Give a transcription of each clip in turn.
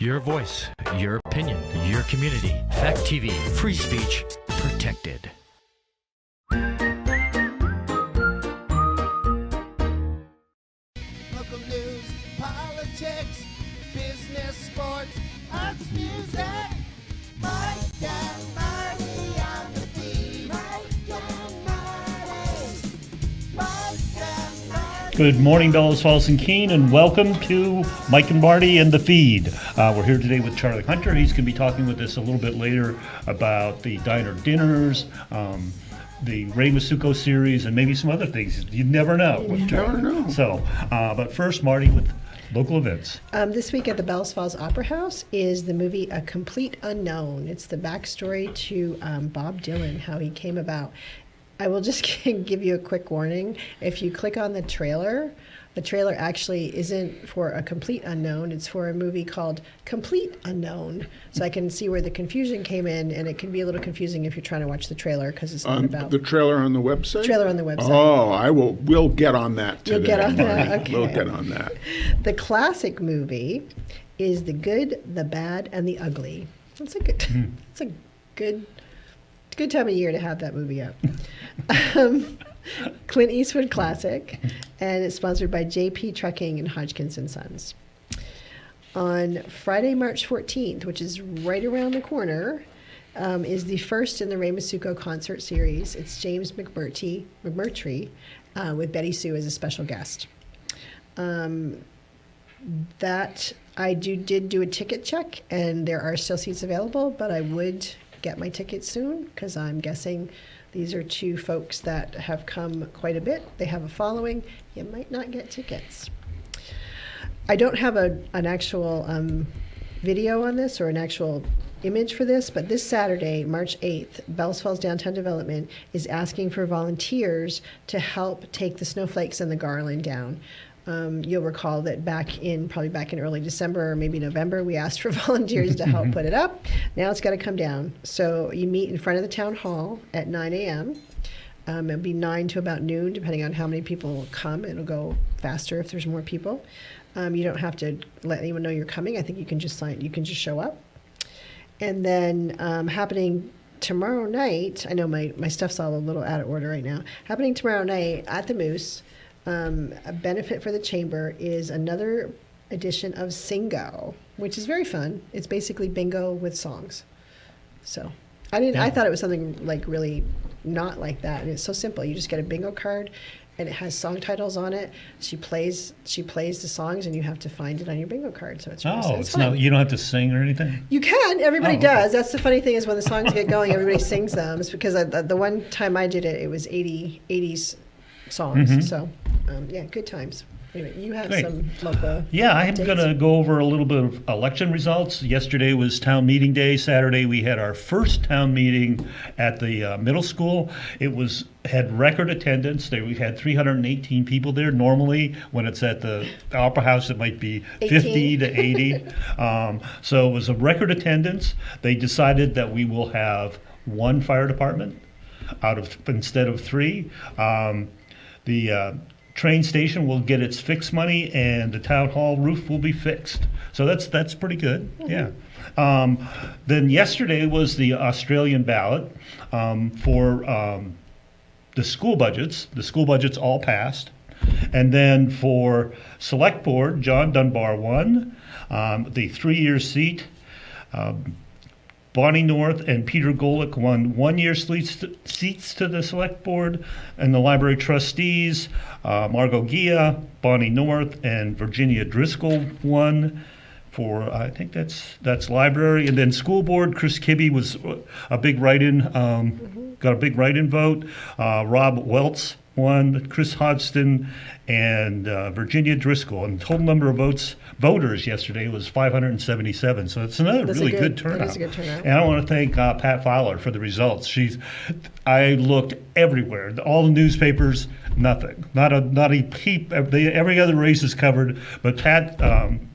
Your voice, your opinion, your community. Fact TV, free speech, protected. Local news, politics, business, sports, arts, music. Mike and Marty on the feed. Mike and Marty. Mike and Marty. Good morning, Bellows Falls and Keene, and welcome to Mike and Marty and the Feed. We're here today with Charlie Hunter. He's going to be talking with us a little bit later about the diner dinners, the Ray Masuko series, and maybe some other things. You never know. You never know. So, but first, Marty, with local events. This week at the Bellows Falls Opera House is the movie A Complete Unknown. It's the backstory to Bob Dylan, how he came about. I will just give you a quick warning. If you click on the trailer actually isn't for A Complete Unknown. It's for a movie called Complete Unknown. So I can see where the confusion came in, and it can be a little confusing if you're trying to watch the trailer because it's not about the trailer on the website. Trailer on the website. Oh, we'll get on that today. You'll get on that. Marty. Okay. We'll get on that. The classic movie is The Good, the Bad, and the Ugly. It's a good time of year to have that movie up. Clint Eastwood classic, and it's sponsored by JP Trucking and Hodgkins & Sons. On Friday, March 14th, which is right around the corner, is the first in the Ray Masuko concert series. It's James McMurtry with Betty Sue as a special guest. That I did do a ticket check, and there are still seats available, but I would get my tickets soon because I'm guessing these are two folks that have come quite a bit. They have a following. You might not get tickets. I don't have an actual video on this or an actual image for this, but this Saturday, March 8th, Bellows Falls Downtown Development is asking for volunteers to help take the snowflakes and the garland down. You'll recall that probably back in early December or maybe November, we asked for volunteers to help put it up. Now it's got to come down. So you meet in front of the town hall at 9 a.m. It'll be 9 to about noon, depending on how many people come. It'll go faster if there's more people. You don't have to let anyone know you're coming. I think you can just show up. And then happening tomorrow night, I know my stuff's all a little out of order right now. Happening tomorrow night at the Moose, a benefit for the chamber is another edition of Singo, which is very fun. It's basically bingo with songs. So I thought it was something like really not like that, and it's so simple. You just get a bingo card, and it has song titles on it. She plays the songs, and you have to find it on your bingo card. So it's really It's not, you don't have to sing or anything? You can. Everybody Okay. does. That's the funny thing is when the songs get going, everybody sings them. It's because the one time I did it, it was 80s songs. Mm-hmm. So, good times. Anyway, you have Great. some local Yeah, I'm updates. going to go over a little bit of election results. Yesterday was town meeting day. Saturday we had our first town meeting at the middle school. It had record attendance. We had 318 people there. Normally, when it's at the Opera House, it might be 50 to 80. So it was a record attendance. They decided that we will have one fire department instead of three. The train station will get its fix money, and the town hall roof will be fixed. So that's pretty good. Mm-hmm. Yeah. Then yesterday was the Australian ballot for the school budgets. The school budgets all passed. And then for select board, John Dunbar won the 3-year seat. Bonnie North and Peter Golick won 1-year seats to the select board, and the library trustees, Margot Gia, Bonnie North, and Virginia Driscoll won for, I think that's library. And then school board, Chris Kibbe was a big write-in, got a big write-in vote. Rob Welts won, Chris Hodgson, and Virginia Driscoll. And the total number of voters yesterday was 577. So it's another really good turnout. That is a good turnout. And I want to thank Pat Fowler for the results. I looked everywhere, all the newspapers, nothing, not a peep. Every other race is covered, but Pat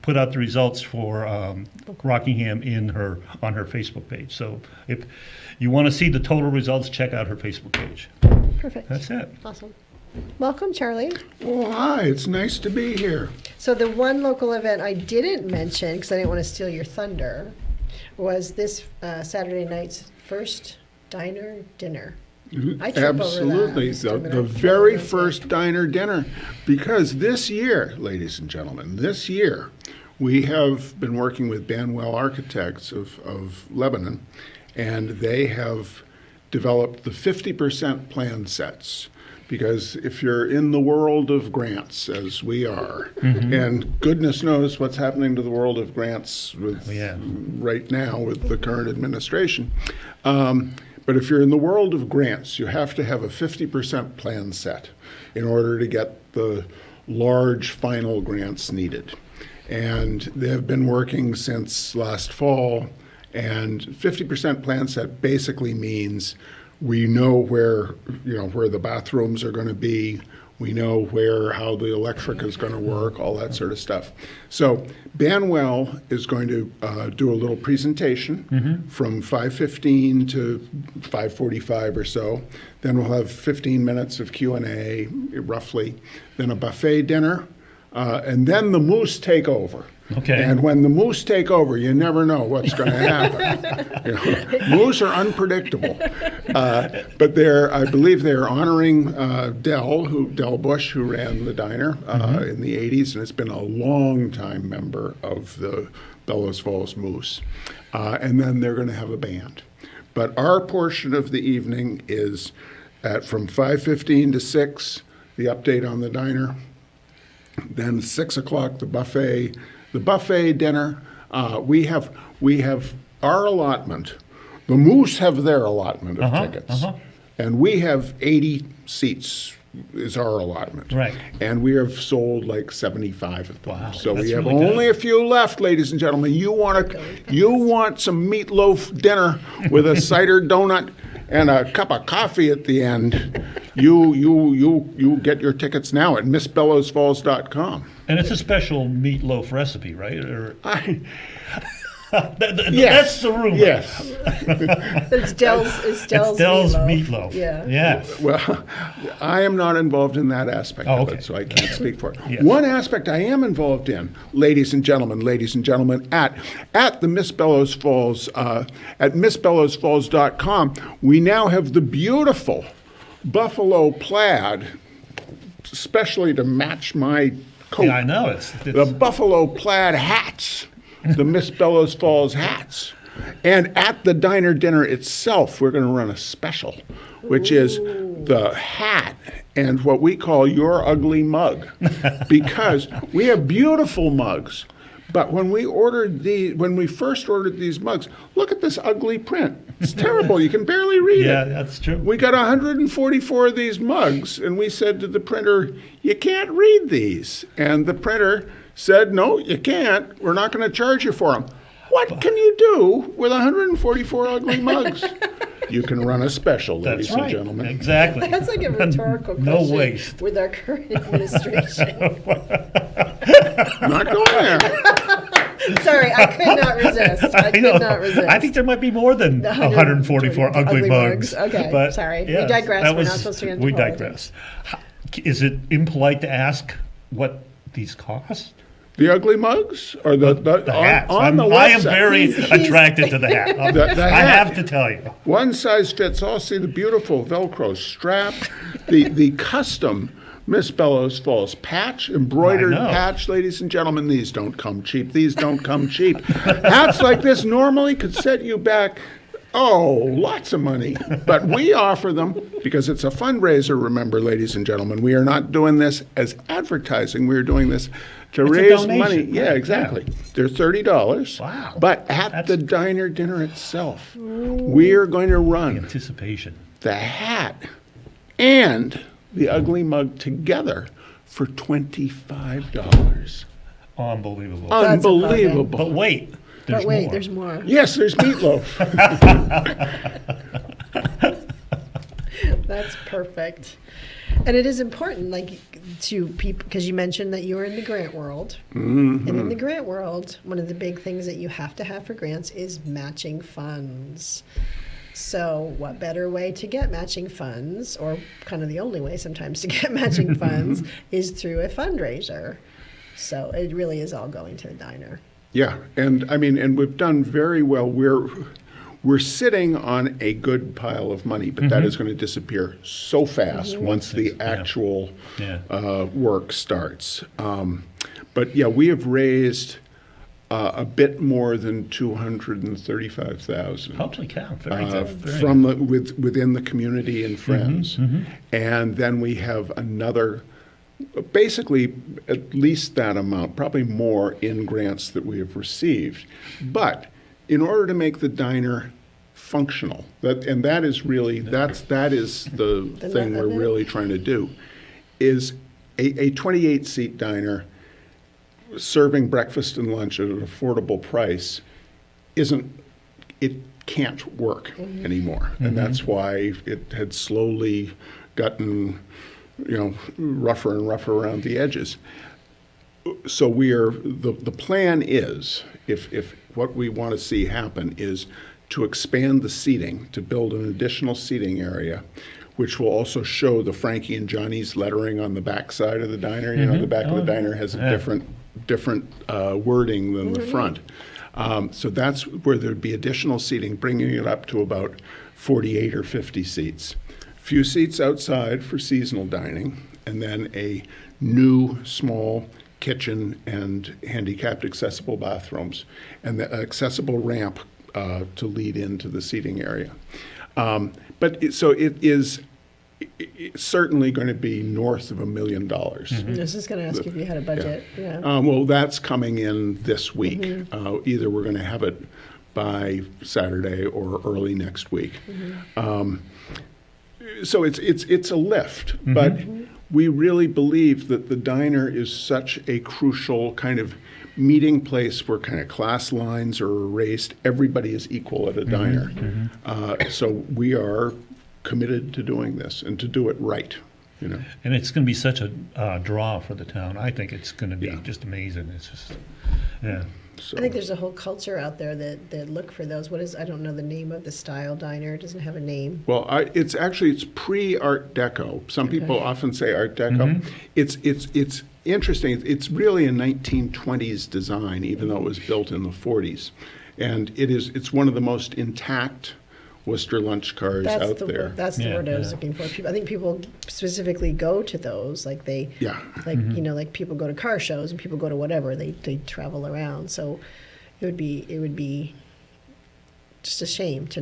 put out the results for Rockingham on her Facebook page. So if you want to see the total results, check out her Facebook page. Perfect. That's it. Awesome. Welcome, Charlie. Well, hi, it's nice to be here. So the one local event I didn't mention, because I didn't want to steal your thunder, was this Saturday night's first diner dinner. I trip over that. Absolutely, the very first diner dinner. Because this year, ladies and gentlemen, this year, we have been working with Banwell Architects of Lebanon, and they have developed the 50% plan sets. Because if you're in the world of grants, as we are, and goodness knows what's happening to the world of grants right now with the current administration, but if you're in the world of grants, you have to have a 50% plan set in order to get the large final grants needed. And they have been working since last fall, and 50% plan set basically means we know where the bathrooms are going to be. We know how the electric is going to work, all that sort of stuff. So Banwell is going to do a little presentation from 5:15 to 5:45 or so. Then we'll have 15 minutes of Q&A, roughly. Then a buffet dinner, and then the moose take over. Okay. And when the moose take over, you never know what's going to happen. Moose are unpredictable. But I believe they're honoring Del Bush, who ran the diner in the 80s, and has been a long-time member of the Bellows Falls Moose. And then they're going to have a band. But our portion of the evening is from 5:15 to 6, the update on the diner. Then 6 o'clock, the buffet dinner. We have our allotment. The Moose have their allotment of tickets, and we have 80 seats is our allotment. Right. And we have sold like 75 of them. Wow, So we that's have really good. only a few left, ladies and gentlemen. You want some meatloaf dinner with a cider donut and a cup of coffee at the end. You get your tickets now at MissBellowsFalls.com. And it's a special meatloaf recipe, right? Yes. That's the rumor. Yes. It's Dell's meatloaf. Yeah. Yes. Well, I am not involved in that aspect of okay. it, so I can't speak for it. Yes. One aspect I am involved in, ladies and gentlemen, at the Miss Bellows Falls, at MissBellowsFalls.com, we now have the beautiful buffalo plaid, especially to match my coat. Yeah, I know. It's The buffalo plaid hats, the Miss Bellows Falls hats. And at the diner dinner itself, we're going to run a special, which is the hat and what we call your ugly mug. Because we have beautiful mugs, but when we first ordered these mugs, look at this ugly print. It's terrible. You can barely read it. Yeah, that's true. We got 144 of these mugs, and we said to the printer, you can't read these. And the printer said, no, you can't. We're not going to charge you for them. What can you do with 144 ugly mugs? You can run a special, ladies That's right. and gentlemen. Exactly. That's like a rhetorical question. No waste. With our current administration. Not going there. Sorry, I could not resist. I could know. not resist. I think there might be more than 144 ugly mugs. Okay, but sorry. We yes, digress. that We're not supposed to get into We politics. digress. Is it impolite to ask what these cost? The ugly mugs or the hats. on the I am website. very attracted to the hat. The I hat. have to tell you. One size fits all. See the beautiful Velcro strap, the custom Miss Bellows Falls patch, embroidered I know. patch, ladies and gentlemen. These don't come cheap. These don't come cheap. Hats like this normally could set you back, lots of money. But we offer them because it's a fundraiser, remember, ladies and gentlemen. We are not doing this as advertising. We are doing this to It's a raise donation, money. right, Yeah, exactly. They're $30. Wow. But at the diner dinner itself, we are going to run Anticipation. the hat and the ugly mug together for $25. Unbelievable. That's a Unbelievable. But wait. There's But wait, more. there's more. Yes, there's meatloaf. That's perfect. And it is important, like, to people, because you mentioned that you're in the grant world. Mm-hmm. And in the grant world, one of the big things that you have to have for grants is matching funds. So what better way to get matching funds, or kind of the only way sometimes to get matching funds, is through a fundraiser. So it really is all going to the diner. Yeah, and I mean, and we've done very well. We're sitting on a good pile of money, but that is going to disappear so fast once the actual work starts. But yeah, we have raised a bit more than 235,000. Holy cow! Very good. From within the community and friends, and then we have another, basically at least that amount, probably more, in grants that we have received. But in order to make the diner functional, that is really that is the thing we're really trying to do, is a 28-seat diner serving breakfast and lunch at an affordable price can't work anymore. And that's why it had slowly gotten, rougher and rougher around the edges. So the plan is, if what we want to see happen is to expand the seating, to build an additional seating area, which will also show the Frankie and Johnny's lettering on the back side of the diner. The back of the diner has a different wording than the front. So that's where there'd be additional seating, bringing it up to about 48 or 50 seats. Few seats outside for seasonal dining, and then a new small kitchen and handicapped accessible bathrooms, and the accessible ramp to lead into the seating area. So it is certainly going to be north of $1 million. I was just going to ask if you had a budget. Yeah. Well, that's coming in this week. Either we're going to have it by Saturday or early next week. So it's a lift, but we really believe that the diner is such a crucial kind of meeting place where kind of class lines are erased. Everybody is equal at a diner. So we are committed to doing this and to do it right. And it's going to be such a draw for the town. I think it's going to be just amazing. It's just, So, I think there's a whole culture out there that look for those. I don't know the name of the style diner. It doesn't have a name. Well, it's pre-Art Deco. Some people often say Art Deco. It's interesting. It's really a 1920s design, even though it was built in the 40s, and it's one of the most intact Worcester lunch cars out there. That's the word I was looking for. I think people specifically go to those, like people go to car shows and people go to whatever. They travel around. So it would be just a shame to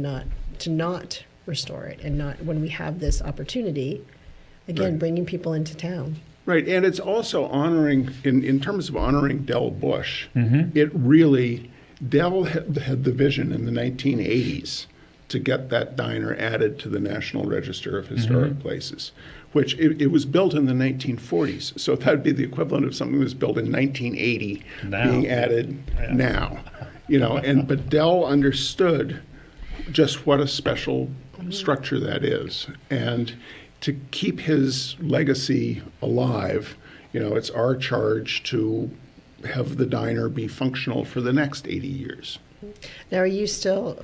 not restore it, and not, when we have this opportunity, again, bringing people into town. Right, and it's also honoring, in terms of honoring Del Bush. It really, Del had the vision in the 1980s to get that diner added to the National Register of Historic Places, which it was built in the 1940s. So that would be the equivalent of something that was built in 1980 being added now. But Dell understood just what a special structure that is. And to keep his legacy alive, it's our charge to have the diner be functional for the next 80 years. Now, are you still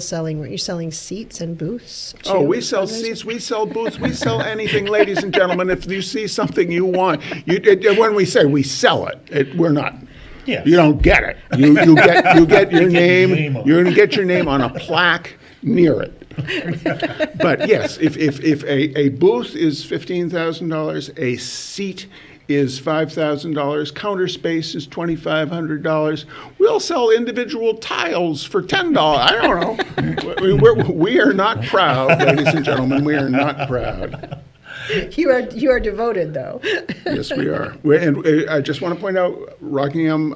selling? Were you selling seats and booths? Oh, we sell seats, we sell booths, we sell anything, ladies and gentlemen. If you see something you want, when we say we sell it, we're not. Yes. You don't get it. You get your name. You're going to get your name on a plaque near it. But yes, if a booth is $15,000, a seat is $5,000, counter space is $2,500. We'll sell individual tiles for $10. I don't know. We are not proud, ladies and gentlemen. We are not proud. You are devoted, though. Yes, we are. And I just want to point out, Rockingham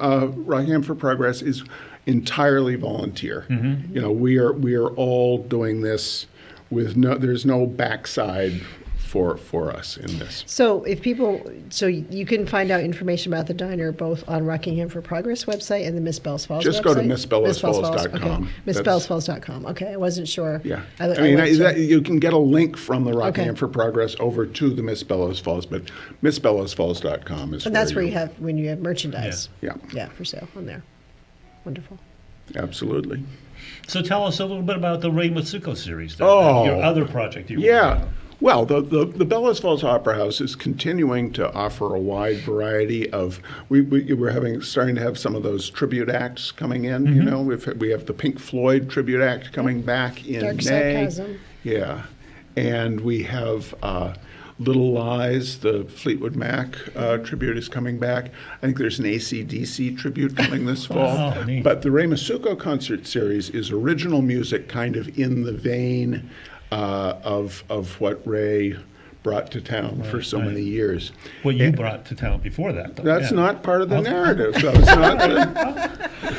for Progress is entirely volunteer. We are all doing this with there's no backside for us in this. So you can find out information about the diner both on Rockingham for Progress website and the Miss Bellows Falls Just website? go to MissBellowsFalls.com. Okay. MissBellowsFalls.com. Okay, I wasn't sure. Yeah. You you can get a link from the Rockingham for Progress over to the Miss Bellows Falls, but MissBellowsFalls.com is and that's where you have merchandise. Yeah. Yeah, for sale on there. Wonderful. Absolutely. So tell us a little bit about the Ray Matsuko series, then, Oh. your other project you Yeah. worked on. Well, the Bellows Falls Opera House is continuing to offer a wide variety of. We're starting to have some of those tribute acts coming in. You know, we have the Pink Floyd tribute act coming back in Dark May. Sarcasm. Yeah, and we have Little Lies, the Fleetwood Mac tribute is coming back. I think there's an AC/DC tribute coming this fall. Wow, neat. But the Ray Masuko concert series is original music, kind of in the vein of what Ray brought to town for so many years. What you brought to town before that, though. That's yeah. not part of the narrative. So it's not.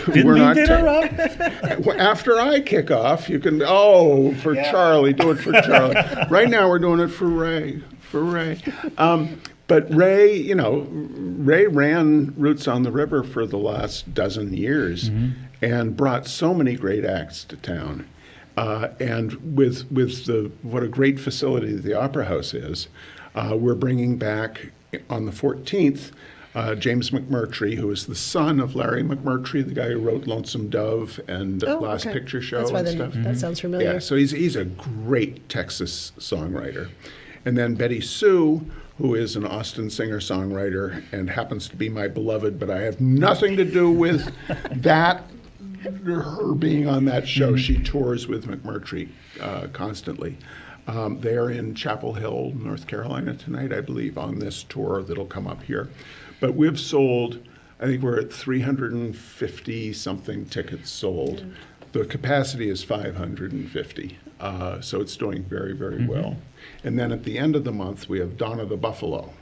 Didn't we're mean not to ta- interrupt. After I kick off, you can. Oh, for Charlie, do it for Charlie. Right now, we're doing it for Ray. For Ray. But Ray, you know, Ray ran Roots on the River for the last dozen years, and brought so many great acts to town. And with what a great facility the Opera House is, we're bringing back on the 14th James McMurtry, who is the son of Larry McMurtry, the guy who wrote Lonesome Dove and Last okay. Picture Show That's why and the- stuff. that sounds familiar. Yeah, so he's a great Texas songwriter. And then Betty Sue, who is an Austin singer-songwriter and happens to be my beloved, but I have nothing to do with that, her being on that show. She tours with McMurtry constantly. They are in Chapel Hill, North Carolina tonight, I believe, on this tour that'll come up here. But we've sold, I think we're at 350-something tickets sold. The capacity is 550, so it's doing very, very well. And then at the end of the month, we have Donna the Buffalo.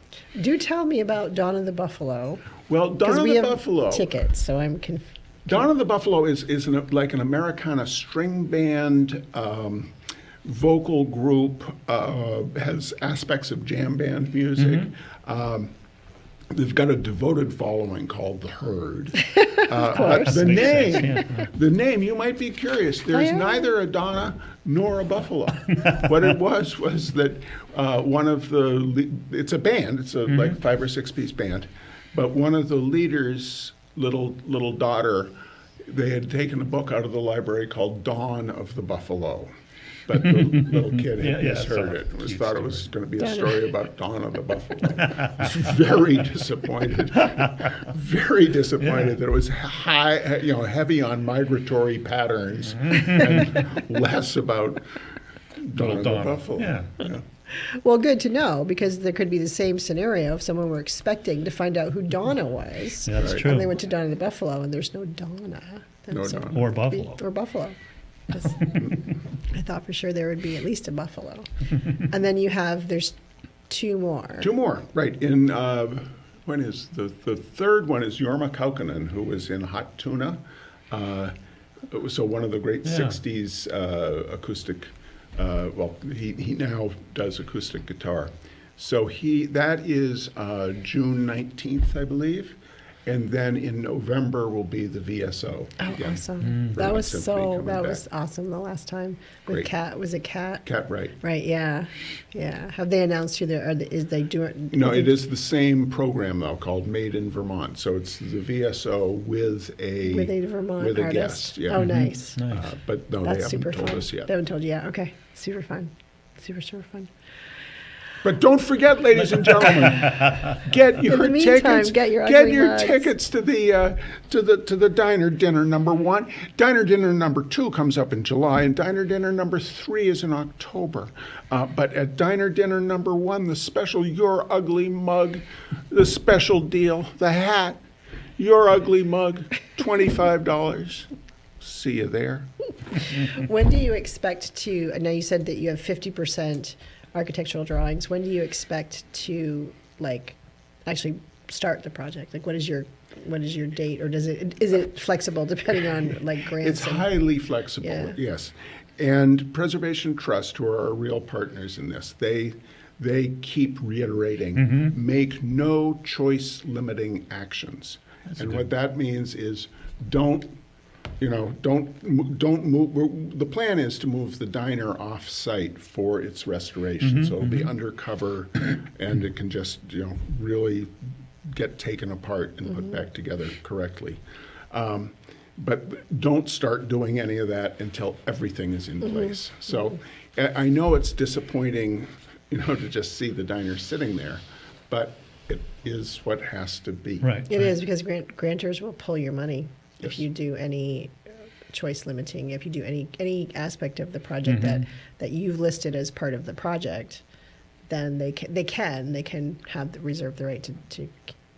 Do tell me about Dawn of the Buffalo. Well, Because Donna we the have Buffalo. tickets, so I'm confused. Donna the Buffalo is like an Americana string band, vocal group, has aspects of jam band music. They've got a devoted following called the Herd. But the Makes name, sense, yeah. the name, you might be curious. There's am. neither a Donna nor a Buffalo. What it was that one of it's a band. It's a like 5 or 6 piece band, but one of the leaders' little daughter, they had taken a book out of the library called Dawn of the Buffalo. But the little kid had Yeah, misheard it's it. a cute Thought it was going to be a Dawn. story about Dawn of the Buffalo. I was very disappointed. Very disappointed that it was heavy on migratory patterns and less about Dawn of the Donna. Buffalo. Yeah. Well, good to know, because there could be the same scenario if someone were expecting to find out who Donna was. That's Right. true. And they went to Dawn of the Buffalo, and there's no Donna. Then No so- Donna. Or Buffalo. Or Buffalo. 'Cause I thought for sure there would be at least a Buffalo. And then there's 2 more. 2 more, right. In when is the third one is Jorma Kaukonen, who was in Hot Tuna. So one of the great Yeah. 60s acoustic. He now does acoustic guitar. So that is June 19th, I believe. And then in November will be the VSO. Oh, again. awesome. That Vermont was Symphony coming that was back. awesome the last time. With Great. Cat, was it Cat? Cat Wright. Right, yeah. Yeah. Have they announced who is they doing? No, it is the same program though, called Made in Vermont. So it's the VSO with a Vermont with a artist? guest. Yeah. Oh, nice. Nice. But no, That's they haven't super told fun. us yet. They haven't told you yet. Okay. Super fun. Super fun. But don't forget, ladies and gentlemen, get your the meantime, tickets. get your ugly mugs. tickets to the Diner Dinner number 1. Diner Dinner number 2 comes up in July, and Diner Dinner number 3 is in October. But at Diner Dinner number 1, the special Your Ugly Mug, the special deal, the hat, Your Ugly Mug, $25. See you there. When do you expect to? Now you said that you have 50% architectural drawings. When do you expect to actually start the project? Like, what is your date, or is it flexible depending on grants? It's highly flexible, Yeah. yes. And Preservation Trust, who are our real partners in this, they keep reiterating, make no choice limiting actions. And what that means is don't move. The plan is to move the diner off site for its restoration. So it'll be undercover, and it can just really get taken apart and put back together correctly. but don't start doing any of that until everything is in place. So I know it's disappointing, to just see the diner sitting there, but it is what has to be. Right. It is, because grantors will pull your money Yes. if you do any choice limiting, if you do any aspect of the project that you've listed as part of the project, then they can reserve the right to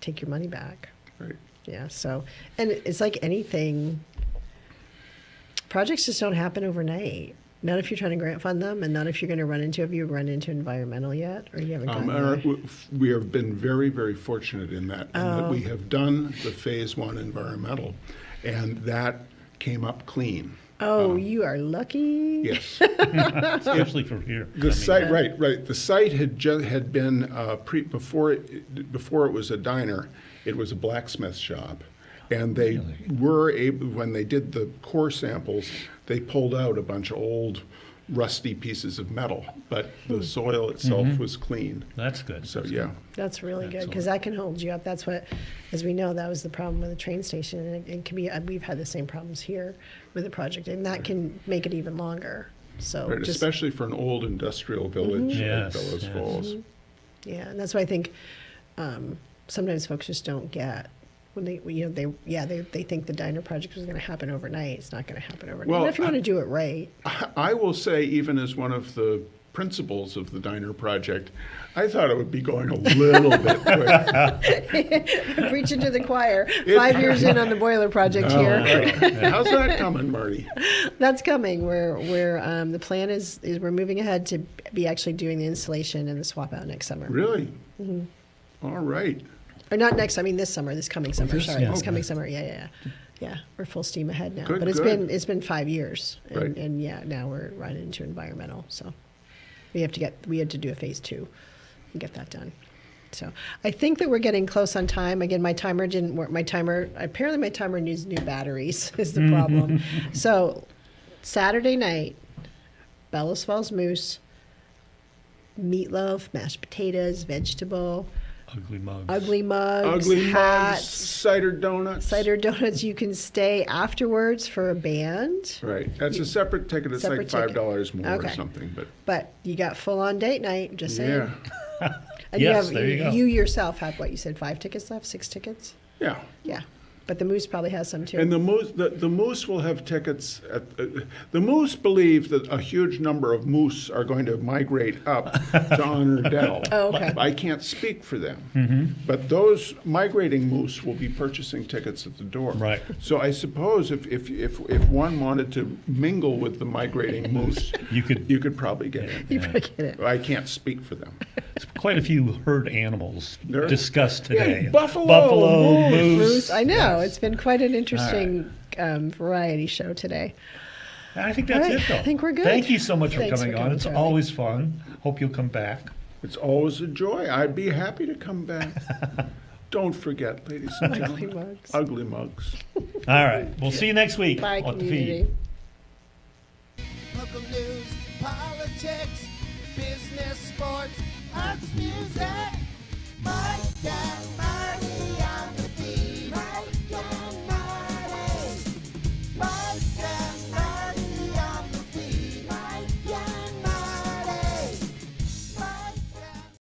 take your money back. Right. Yeah. So, and it's like anything. Projects just don't happen overnight. Not if you're trying to grant fund them, and not if you're going to run into. Have you run into environmental yet, or you haven't? We have been very, very fortunate in that we have done the phase 1 environmental, and that came up clean. Oh, you are lucky. Yes. Especially from here. The site, right. The site had been before it was a diner. It was a blacksmith shop, and they were able, when they did the core samples, they pulled out a bunch of old, rusty pieces of metal, but the soil itself was clean. That's good. So yeah, That's really good, because that can hold you up. That's what, as we know, that was the problem with the train station, and it can be. We've had the same problems here with the project, and that can make it even longer. So right, especially for an old industrial village Yes, like Bellows yes. Falls. yeah, and that's why I think sometimes folks just don't get when they think the diner project was going to happen overnight. It's not going to happen overnight. Well, Well, if you want to do it right. I will say, even as one of the principals of the diner project, I thought it would be going a little bit quick. Preaching to the choir. 5 years in on the boiler project here. Right. How's that coming, Marty? That's coming. The plan is we're moving ahead to be actually doing the installation and the swap out next summer. Really? All right. Or not next. I mean this summer. This coming summer. this- Sorry, yeah. this coming summer. Yeah. We're full steam ahead now. Good, but it's good. been 5 years, Right. and now we're running into environmental. So we had to do a phase 2 and get that done. So I think that we're getting close on time. Again, my timer didn't work. Apparently my timer needs new batteries is the problem. So Saturday night, Bellows Falls Moose, meatloaf, mashed potatoes, vegetable, Ugly mugs. ugly mugs, Ugly hats, mugs, cider donuts. cider donuts. You can stay afterwards for a band, Right. That's a separate ticket. It's Separate like ticket. $5 more or Okay. something. But but you got full on date night. Just saying. yeah. And Yes, there you go. you yourself have what you said, 5 tickets left, 6 tickets. Yeah. Yeah, but the Moose probably has some too. And the moose will have tickets. The moose believe that a huge number of moose are going to migrate up to honor Dell. Oh, okay. I can't speak for them, but those migrating moose will be purchasing tickets at the door. Right. So I suppose if one wanted to mingle with the migrating moose, You could probably get in. You better get it. I can't speak for them. quite a few herd animals There- discussed today. Yeah, buffalo, moose. Moose, I know. It's been quite an interesting variety show today. I think that's All right, it, though. I think we're good. Thank you so much for Thanks coming for on. coming, It's Charlie. always fun. Hope you'll come back. It's always a joy. I'd be happy to come back. Don't forget, ladies and Ugly gentlemen, mugs. ugly mugs. All right. We'll see you next week Bye, on the community. feed. Local news, politics, business, sports, arts, music. Mike and Mike.